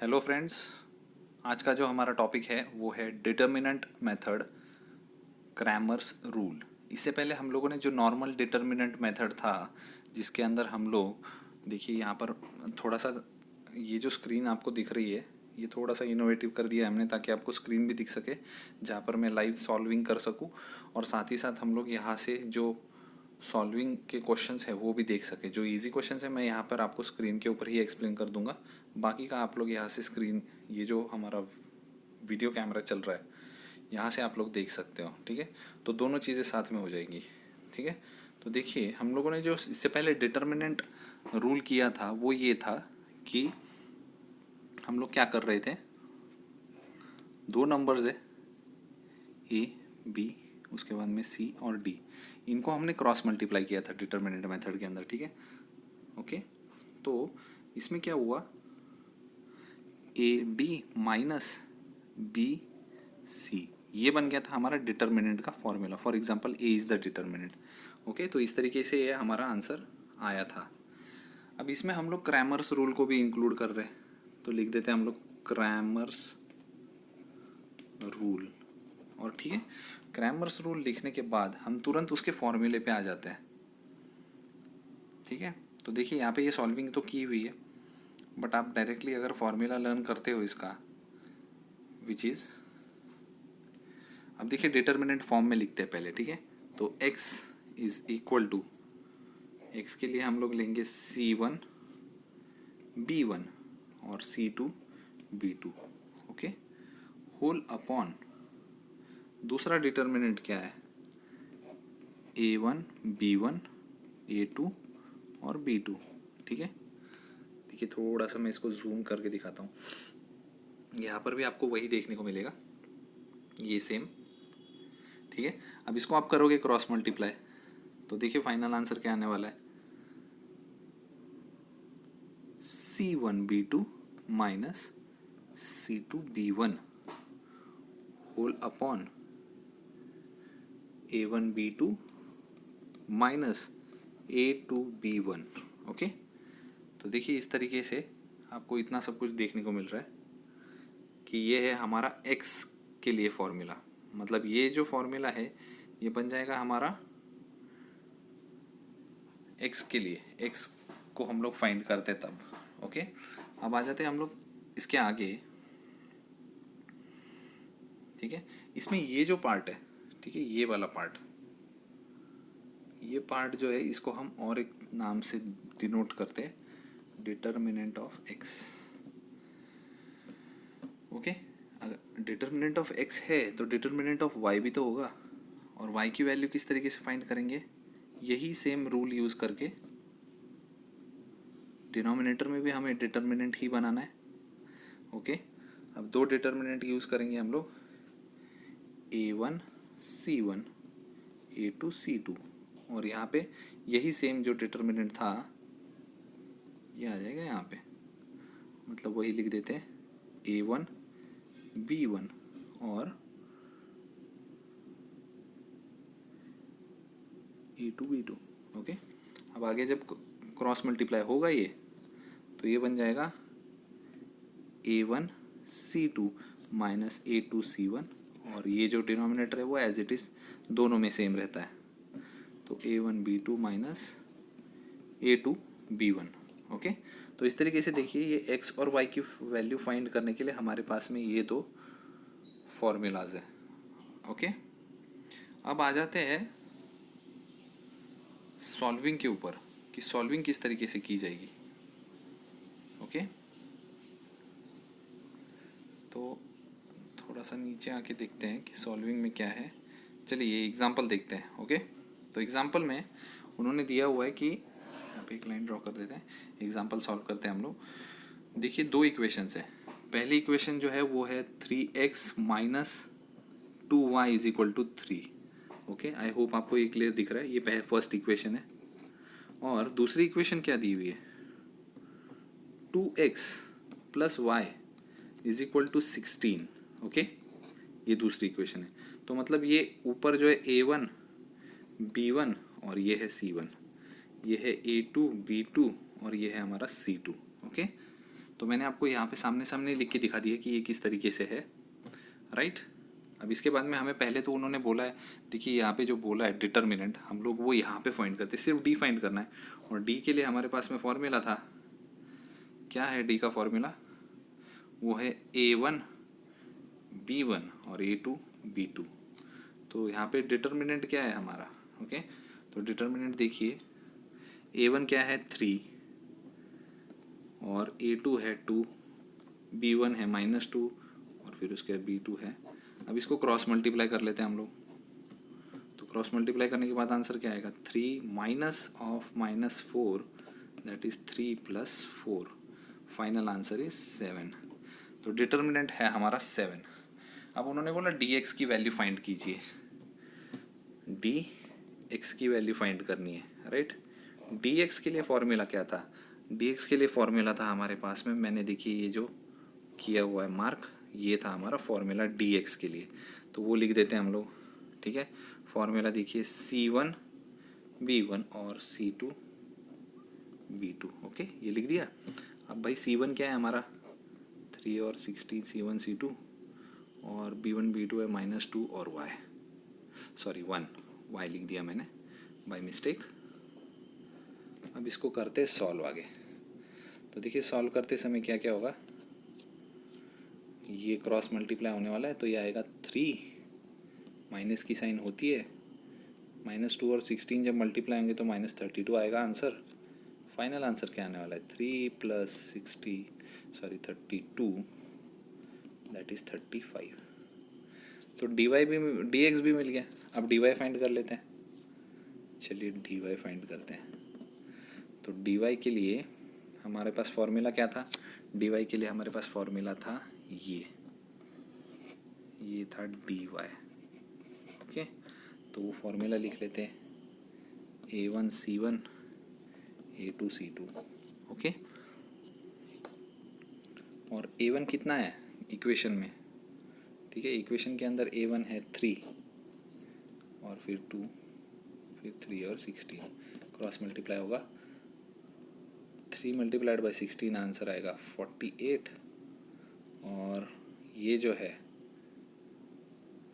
Hello friends, आज का जो हमारा टॉपिक है वो है डिटर्मिनेंट मेथड, क्रैमर्स रूल। इससे पहले हम लोगों ने जो नॉर्मल डिटर्मिनेंट मेथड था जिसके अंदर हम लोग देखिए यहाँ पर थोड़ा सा ये जो स्क्रीन आपको दिख रही है ये थोड़ा सा इनोवेटिव कर दिया हमने ताकि आपको स्क्रीन भी दिख सके जहाँ पर मैं लाइव सॉल्विंग कर सकूँ और साथ ही साथ हम लोग यहाँ से जो सॉल्विंग के क्वेश्चंस है वो भी देख सके। जो इजी क्वेश्चंस है मैं यहाँ पर आपको स्क्रीन के ऊपर ही एक्सप्लेन कर दूंगा, बाकी का आप लोग यहाँ से स्क्रीन ये जो हमारा वीडियो कैमरा चल रहा है यहाँ से आप लोग देख सकते हो। ठीक है, तो दोनों चीज़ें साथ में हो जाएंगी। ठीक है, तो देखिए हम लोगों ने जो इससे पहले डिटर्मिनेंट रूल किया था वो ये था कि हम लोग क्या कर रहे थे, दो नंबर्स है ए बी, उसके बाद में सी और डी, इनको हमने क्रॉस मल्टीप्लाई किया था डिटर्मिनेंट मेथड के अंदर। ठीक है, ओके, तो इसमें क्या हुआ, A D minus B C, ये बन गया था हमारा डिटर्मिनेंट का formula. For example A is the determinant. Okay, तो इस तरीके से ये हमारा आंसर आया था। अब इसमें हम लोग क्रैमर्स रूल को भी इंक्लूड कर रहे हैं, तो लिख देते हैं हम लोग क्रैमर्स रूल। और ठीक है, क्रैमर्स रूल लिखने के बाद हम तुरंत उसके फॉर्मूले पे आ जाते हैं। ठीक है, तो देखिए यहाँ पे ये सॉल्विंग तो की हुई है, बट आप डायरेक्टली अगर फॉर्मूला लर्न करते हो इसका, विच इज़, अब देखिए डिटर्मिनेंट फॉर्म में लिखते हैं पहले। ठीक है, तो x is equal to, x के लिए हम लोग लेंगे c1 b1 और c2 b2। Okay, whole upon दूसरा डिटर्मिनेंट क्या है, a1 b1 a2 और b2। ठीक है, देखिए थोड़ा सा मैं इसको जूम करके दिखाता हूँ, यहाँ पर भी आपको वही देखने को मिलेगा, ये सेम। ठीक है, अब इसको आप करोगे क्रॉस मल्टीप्लाई, तो देखिए फाइनल आंसर क्या आने वाला है, c1b2 minus c2b1 whole upon a1b2 minus a2b1। Okay, तो देखिए इस तरीके से आपको इतना सब कुछ देखने को मिल रहा है कि ये है हमारा x के लिए फॉर्मूला। मतलब ये जो फॉर्मूला है ये बन जाएगा हमारा x के लिए, x को हम लोग फाइंड करते तब। ओके, अब आ जाते हैं हम लोग इसके आगे। ठीक है, इसमें ये जो पार्ट है, ठीक है, ये वाला पार्ट, ये पार्ट जो है इसको हम और एक नाम से डिनोट करते हैं, डिटर्मिनेंट ऑफ x। ओके, अगर डिटर्मिनेंट ऑफ x है तो डिटर्मिनेंट ऑफ y भी तो होगा, और y की वैल्यू किस तरीके से फाइंड करेंगे, यही सेम रूल यूज़ करके डिनोमिनेटर में भी हमें डिटर्मिनेंट ही बनाना है। ओके, अब दो डिटर्मिनेंट यूज़ करेंगे हम लोग, a1 c1 a2 c2, और यहाँ पे यही सेम जो डिटर्मिनेंट था ये आ जाएगा यहाँ पे, मतलब वही लिख देते हैं a1 b1 और a2 b2। ओके, अब आगे जब क्रॉस मल्टीप्लाई होगा ये, तो ये बन जाएगा a1 c2 minus a2 c1, और ये जो डिनोमिनेटर है वो एज इट इज़ दोनों में सेम रहता है, तो a1 b2 minus a2 b1। Okay, तो इस तरीके से देखिए ये x और y की वैल्यू फाइंड करने के लिए हमारे पास में ये दो फॉर्मूलाज है। ओके, अब आ जाते हैं सॉल्विंग के ऊपर कि सॉल्विंग किस तरीके से की जाएगी। ओके, तो थोड़ा सा नीचे आके देखते हैं कि सॉल्विंग में क्या है। चलिए ये एग्जांपल देखते हैं। ओके, तो एग्जांपल में उन्होंने दिया हुआ है कि यहाँ पे एक लाइन ड्रॉ कर देते हैं, एग्जांपल सॉल्व करते हैं हम लोग। देखिए दो इक्वेशंस है, पहली इक्वेशन जो है वो है 3x minus 2y is equal to 3। Okay, I hope आपको ये क्लियर दिख रहा है, ये फर्स्ट इक्वेशन है। और दूसरी इक्वेशन क्या दी हुई है, 2x plus Y is equal to 16। Okay, ये दूसरी इक्वेशन है, तो मतलब ये ऊपर जो है a1 b1 और ये है c1, ये है a2 b2 और ये है हमारा c2। ओके, तो मैंने आपको यहाँ पे सामने सामने लिख के दिखा दिया कि ये किस तरीके से है, राइट। अब इसके बाद में हमें पहले तो उन्होंने बोला है, देखिए यहाँ पे जो बोला है डिटर्मिनेंट, हम लोग वो यहाँ पे फाइंड करते हैं, सिर्फ डी फाइंड करना है। और डी के लिए हमारे पास में फॉर्मूला था, क्या है डी का फॉर्मूला, वो है A1 B1 और A2 B2। तो यहाँ पे डिटर्मिनेंट क्या है हमारा, ओके। तो डिटर्मिनेंट देखिए, A1 क्या है 3 और A2 है 2, B1 है -2 और फिर उसके बाद B2 है। अब इसको क्रॉस मल्टीप्लाई कर लेते हैं हम लोग। तो क्रॉस मल्टीप्लाई करने के बाद आंसर क्या आएगा, 3 minus of -4 that is 3 + 4, final answer is 7। तो डिटर्मिनेंट है हमारा 7। अब उन्होंने बोला dx की वैल्यू फाइंड कीजिए, dx की वैल्यू फाइंड करनी है, राइट। dx के लिए फॉर्मूला क्या था, dx के लिए फॉर्मूला था हमारे पास में, मैंने देखिए ये जो किया हुआ है मार्क, ये था हमारा फॉर्मूला dx के लिए। तो वो लिख देते हैं हम लोग, ठीक है। फॉर्मूला देखिए C1 B1 और C2 B2, ओके, ये लिख दिया। अब भाई C1 क्या है हमारा 3 और 16, C1 C2, और B1 B2 है -2 और y, सॉरी 1, y लिख दिया मैंने बाय मिस्टेक। अब इसको करते सॉल्व आगे। तो देखिए सॉल्व करते समय क्या क्या होगा, ये क्रॉस मल्टीप्लाई होने वाला है, तो ये आएगा 3, माइनस की साइन होती है, -2 और 16 जब मल्टीप्लाई होंगे तो -32 आएगा आंसर। फाइनल आंसर क्या आने वाला है, 3 + 32 दैट इज़ 35। तो dy भी, dx भी मिल गया। अब dy फाइंड कर लेते हैं, चलिए dy फाइंड करते हैं। तो dy के लिए हमारे पास फॉर्मूला क्या था, dy के लिए हमारे पास फॉर्मूला था ये था dy, ओके। तो वो फॉर्मूला लिख लेते हैं, A1 C1 A2 C2, okay. और A1 कितना है इक्वेशन में, ठीक है, इक्वेशन के अंदर A1 है 3 और फिर 2, फिर 3 और 16, क्रॉस मल्टीप्लाई होगा, 3 × 16 आंसर आएगा 48, और ये जो है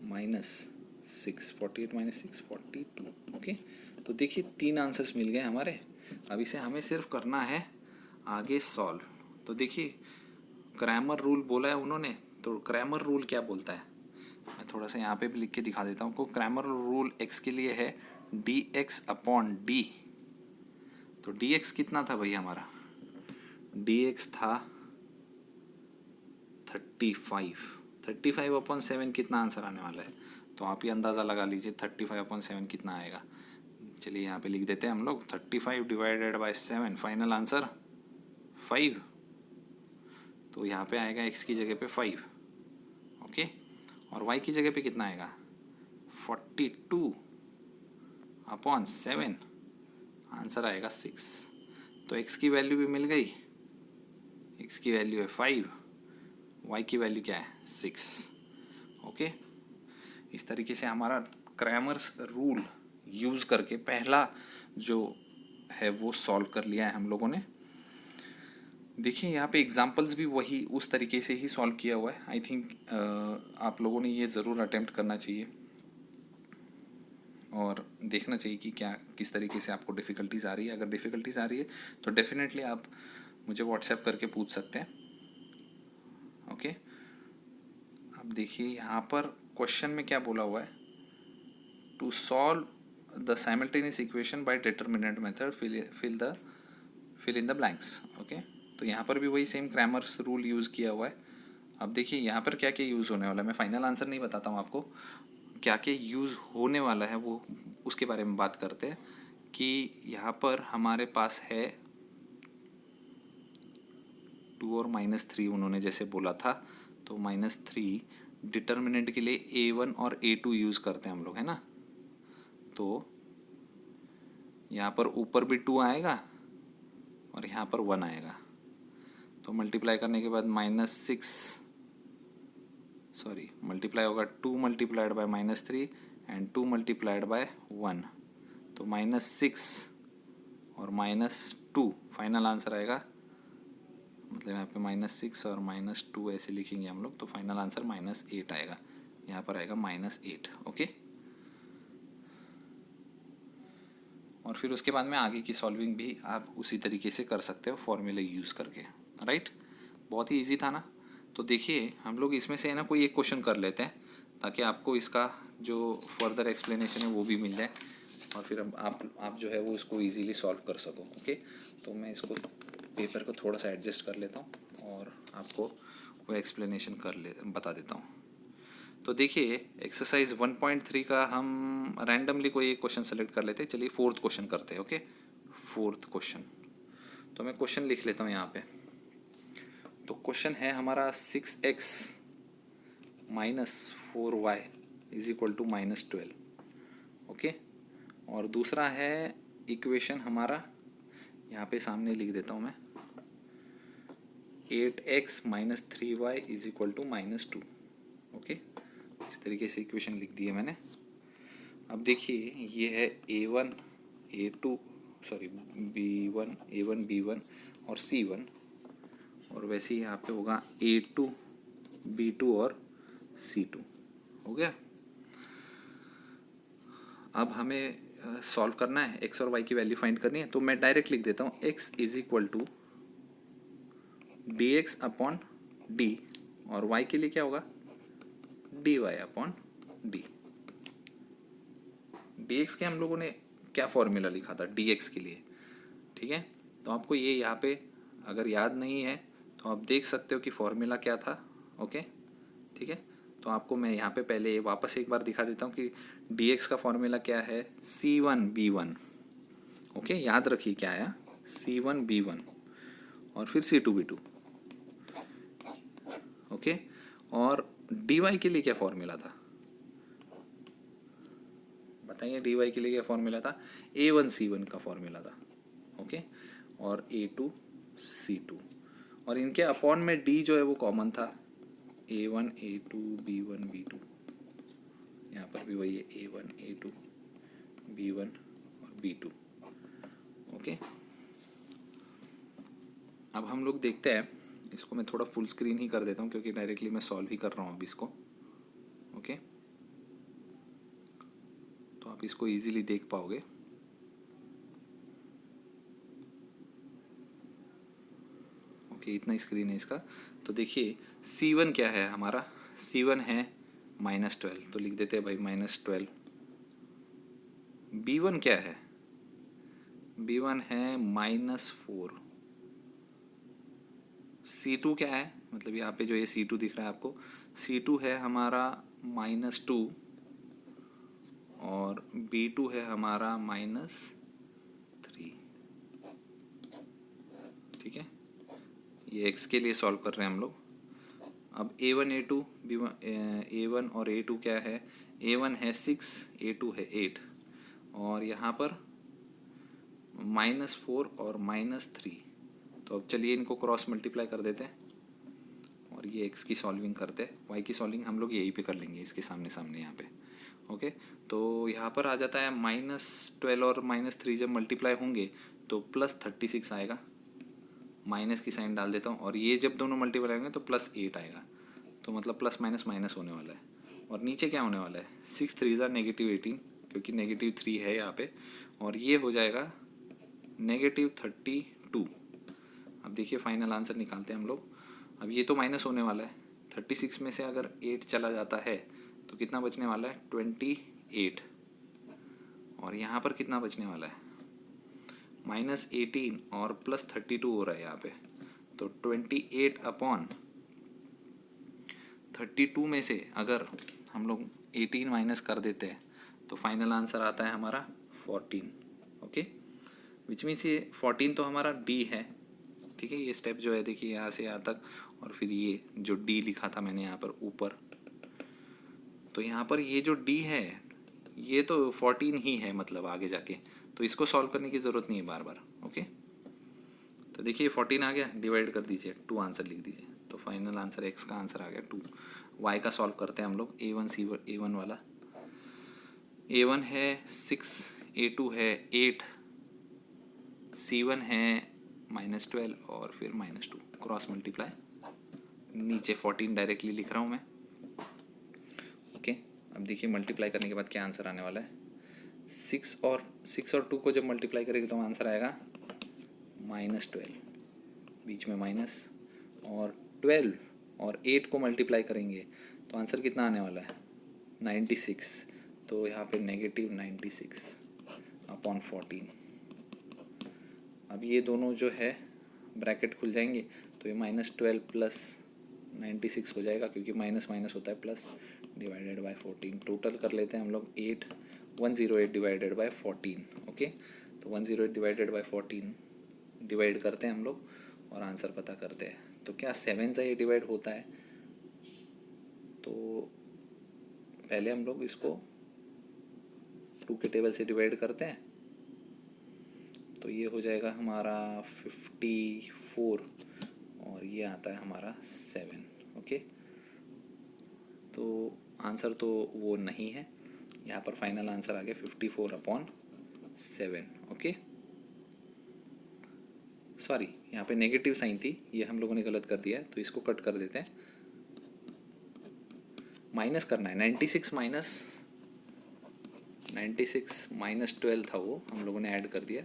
-6, 48 - 6 42, ओके। तो देखिए 3 आंसर्स मिल गए हमारे। अब इसे हमें सिर्फ करना है आगे सॉल्व। तो देखिए क्रैमर रूल बोला है उन्होंने, तो क्रैमर रूल क्या बोलता है, मैं थोड़ा सा यहाँ पे भी लिख के दिखा देता हूँ आपको। क्रैमर रूल x के लिए है dx/d। तो dx कितना था भाई हमारा, dx था 35/7 कितना आंसर आने वाला है, तो आप ये अंदाज़ा लगा लीजिए 35/7 कितना आएगा। चलिए यहाँ पे लिख देते हैं हम लोग, 35 / 7, फाइनल आंसर 5। तो यहाँ पे आएगा x की जगह पे 5, ओके, और y की जगह पे कितना आएगा 42/7, आंसर आएगा 6। तो x की वैल्यू भी मिल गई, x की वैल्यू है 5, y की वैल्यू क्या है 6, ओके। इस तरीके से हमारा क्रैमर्स रूल यूज़ करके पहला जो है वो सॉल्व कर लिया है हम लोगों ने। देखिए यहाँ पे एग्जांपल्स भी वही उस तरीके से ही सॉल्व किया हुआ है। आई थिंक आप लोगों ने ये ज़रूर अटेम्प्ट करना चाहिए और देखना चाहिए कि क्या किस तरीके से आपको डिफ़िकल्टीज़ आ रही है। अगर डिफ़िकल्टीज़ आ रही है तो डेफिनेटली आप मुझे व्हाट्सएप करके पूछ सकते हैं, ओके। अब देखिए यहाँ पर क्वेश्चन में क्या बोला हुआ है, to solve the simultaneous equation by determinant method fill in the blanks, okay. तो यहाँ पर भी वही सेम क्रैमर्स रूल यूज़ किया हुआ है। अब देखिए यहाँ पर क्या क्या यूज़ होने वाला है, मैं फाइनल आंसर नहीं बताता हूँ आपको, क्या क्या यूज़ होने वाला है वो उसके बारे में बात करते हैं। कि यहाँ पर हमारे पास है 2 और -3 उन्होंने जैसे बोला था, तो -3 डिटर्मिनेंट के लिए A1 और A2 यूज़ करते हैं हम लोग, है ना। तो यहाँ पर ऊपर भी 2 आएगा और यहाँ पर 1 आएगा, तो मल्टीप्लाई करने के बाद मल्टीप्लाई होगा 2 × -3 एंड 2 × 1, तो -6 और -2, फाइनल आंसर आएगा मतलब यहाँ पे -6 और -2 ऐसे लिखेंगे हम लोग, तो फाइनल आंसर -8 आएगा। यहाँ पर आएगा -8। ओके, और फिर उसके बाद में आगे की सॉल्विंग भी आप उसी तरीके से कर सकते हो फॉर्मूला यूज़ करके। राइट, बहुत ही इजी था ना। तो देखिए हम लोग इसमें से है ना कोई एक क्वेश्चन कर लेते हैं, ताकि आपको इसका जो फर्दर एक्सप्लेनेशन है वो भी मिल जाए, और फिर आप जो है वो इसको इजीली सॉल्व कर सको। ओके, तो मैं इसको पेपर को थोड़ा सा एडजस्ट कर लेता हूँ और आपको वो एक्सप्लेनेशन बता देता हूँ। तो देखिए एक्सरसाइज 1.3 का हम रैंडमली कोई एक क्वेश्चन सेलेक्ट कर लेते हैं। चलिए फोर्थ क्वेश्चन करते हैं। ओके, फोर्थ क्वेश्चन, तो मैं क्वेश्चन लिख लेता हूँ यहाँ पे। तो क्वेश्चन है हमारा 6x - 4y = -12। ओके, और दूसरा है इक्वेशन हमारा, यहाँ पे सामने लिख देता हूँ मैं, 8x - 3y = -2। ओके, इस तरीके से इक्वेशन लिख दी है मैंने। अब देखिए ये है A1 A2 sorry B1 A1 B1 और C1, और वैसे ही यहाँ पे होगा A2 B2 और C2। हो गया। अब हमें सॉल्व करना है, x और y की वैल्यू फाइंड करनी है, तो मैं डायरेक्ट लिख देता हूँ x = dx/d, और y के लिए क्या होगा dy/d। dx के हम लोगों ने क्या फॉर्मूला लिखा था dx के लिए, ठीक है। तो आपको ये यहाँ पे अगर याद नहीं है तो आप देख सकते हो कि फॉर्मूला क्या था। ओके, ठीक है। तो आपको मैं यहाँ पे पहले वापस एक बार दिखा देता हूँ कि dx का फॉर्मूला क्या है, C1B1। ओके, याद रखिए क्या आया, C1B1 और फिर C2B2। ओके, और dy के लिए क्या फॉर्मूला था बताइए, dy के लिए क्या फॉर्मूला था, A1C1 का फॉर्मूला था। ओके, और A2C2, और इनके अपॉन में d जो है वो कॉमन था, A1 A2 B1 B2। यहाँ पर भी वही है, A1 A2 B1 और B2। ओके, अब हम लोग देखते हैं, इसको मैं थोड़ा फुल स्क्रीन ही कर देता हूँ क्योंकि डायरेक्टली मैं सॉल्व ही कर रहा हूँ अभी इसको। ओके, तो आप इसको इजीली देख पाओगे। ओके, इतना ही स्क्रीन है इसका। तो देखिए C1 क्या है हमारा, C1 है -12, तो लिख देते हैं भाई -12। B1 क्या है, B1 है -4। C2 क्या है, मतलब यहाँ पे जो ये C2 दिख रहा है आपको, C2 है हमारा -2, और B2 है हमारा -3। ठीक है, ये x के लिए सॉल्व कर रहे हैं हम लोग। अब A1 A2 B1 A1 और A2 क्या है, A1 है 6 A2 है 8, और यहाँ पर -4 और -3। तो अब चलिए इनको क्रॉस मल्टीप्लाई कर देते हैं और ये x की सॉल्विंग करते हैं। y की सॉल्विंग हम लोग यहीं पे कर लेंगे, इसके सामने सामने यहाँ पे। ओके, तो यहाँ पर आ जाता है -12 और -3 जब मल्टीप्लाई होंगे तो +36 आएगा। माइनस की साइन डाल देता हूँ, और ये जब दोनों मल्टीप्लाई होंगे तो +8 आएगा। तो मतलब प्लस माइनस माइनस होने वाला है, और नीचे क्या होने वाला है, 6 3 -18, क्योंकि -3 है यहाँ पे, और ये हो जाएगा -32। अब देखिए फाइनल आंसर निकालते हैं हम लोग। अब ये तो माइनस होने वाला है, 36 में से अगर 8 चला जाता है तो कितना बचने वाला है, 28, और यहाँ पर कितना बचने वाला है, -18 और +32 हो रहा है यहाँ पे। तो 28/32 में से अगर हम लोग 18 माइनस कर देते हैं तो फाइनल आंसर आता है हमारा 14। ओके, विच मीन्स ये 14 तो हमारा डी है। ठीक है, ये स्टेप जो है देखिए यहाँ से यहाँ तक, और फिर ये जो डी लिखा था मैंने यहाँ पर ऊपर, तो यहाँ पर ये जो डी है ये तो 14 ही है, मतलब आगे जाके तो इसको सॉल्व करने की ज़रूरत नहीं है बार बार। ओके, तो देखिए 14 आ गया, डिवाइड कर दीजिए, 2 आंसर लिख दीजिए, तो फाइनल आंसर एक्स का आंसर आ गया 2। वाई का सॉल्व करते हैं हम लोग, A1 वाला। A1 है 6 A2 है 8, C1 है -12 और फिर -2 क्रॉस मल्टीप्लाई, नीचे 14 डायरेक्टली लिख रहा हूँ मैं। ओके, अब देखिए मल्टीप्लाई करने के बाद क्या आंसर आने वाला है। 6 और 2 को जब मल्टीप्लाई करेंगे तो आंसर आएगा -12, बीच में माइनस, और 12 और 8 को मल्टीप्लाई करेंगे तो आंसर कितना आने वाला है 96। तो यहाँ पे -96/14। अब ये दोनों जो है ब्रैकेट खुल जाएंगे तो ये -12 प्लस 96 हो जाएगा, क्योंकि माइनस माइनस होता है प्लस, डिवाइडेड बाय 14। टोटल कर लेते हैं हम लोग 108 डिवाइडेड बाय 14। ओके, तो 108 डिवाइडेड बाय 14 डिवाइड करते हैं हम लोग और आंसर पता करते हैं। तो क्या 7 से ये डिवाइड होता है? तो पहले हम लोग इसको 2 के टेबल से डिवाइड करते हैं, तो ये हो जाएगा हमारा 54 और ये आता है हमारा 7। ओके, तो आंसर तो वो नहीं है, यहाँ पर फाइनल आंसर आ गया 54/7। ओके, सॉरी, यहाँ पे नेगेटिव साइन थी, ये हम लोगों ने गलत कर दिया है, तो इसको कट कर देते हैं। माइनस करना है, 96 माइनस 12 था, वो हम लोगों ने ऐड कर दिया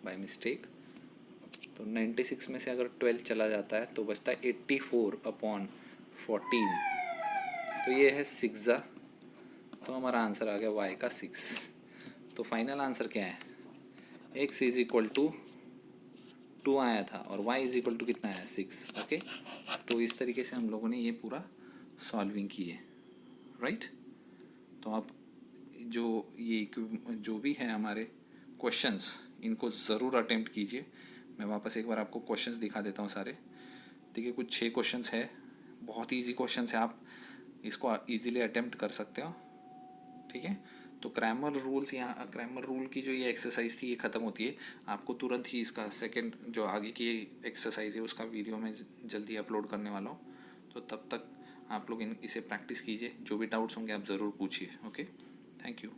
बाय मिस्टेक। तो 96 में से अगर 12 चला जाता है तो बचता है 84/14। तो ये है 6, तो हमारा आंसर आ गया y का 6। तो फाइनल आंसर क्या है, x इज इक्वल टू 2 आया था और y इज इक्वल टू कितना आया 6। ओके, तो इस तरीके से हम लोगों ने ये पूरा सॉल्विंग की है, राइट। तो आप जो भी है हमारे क्वेश्चंस, इनको ज़रूर अटेम्प्ट कीजिए। मैं वापस एक बार आपको क्वेश्चंस दिखा देता हूँ सारे। देखिए, कुछ 6 क्वेश्चंस है, बहुत इजी क्वेश्चंस है, आप इसको इजीली अटेम्प्ट कर सकते हो। ठीक है, तो क्रैमर रूल की जो ये एक्सरसाइज थी ये ख़त्म होती है। आपको तुरंत ही इसका सेकंड जो आगे की एक्सरसाइज है उसका वीडियो में जल्दी अपलोड करने वाला हूँ, तो तब तक आप लोग इसे प्रैक्टिस कीजिए। जो भी डाउट्स होंगे आप ज़रूर पूछिए। Okay, thank you.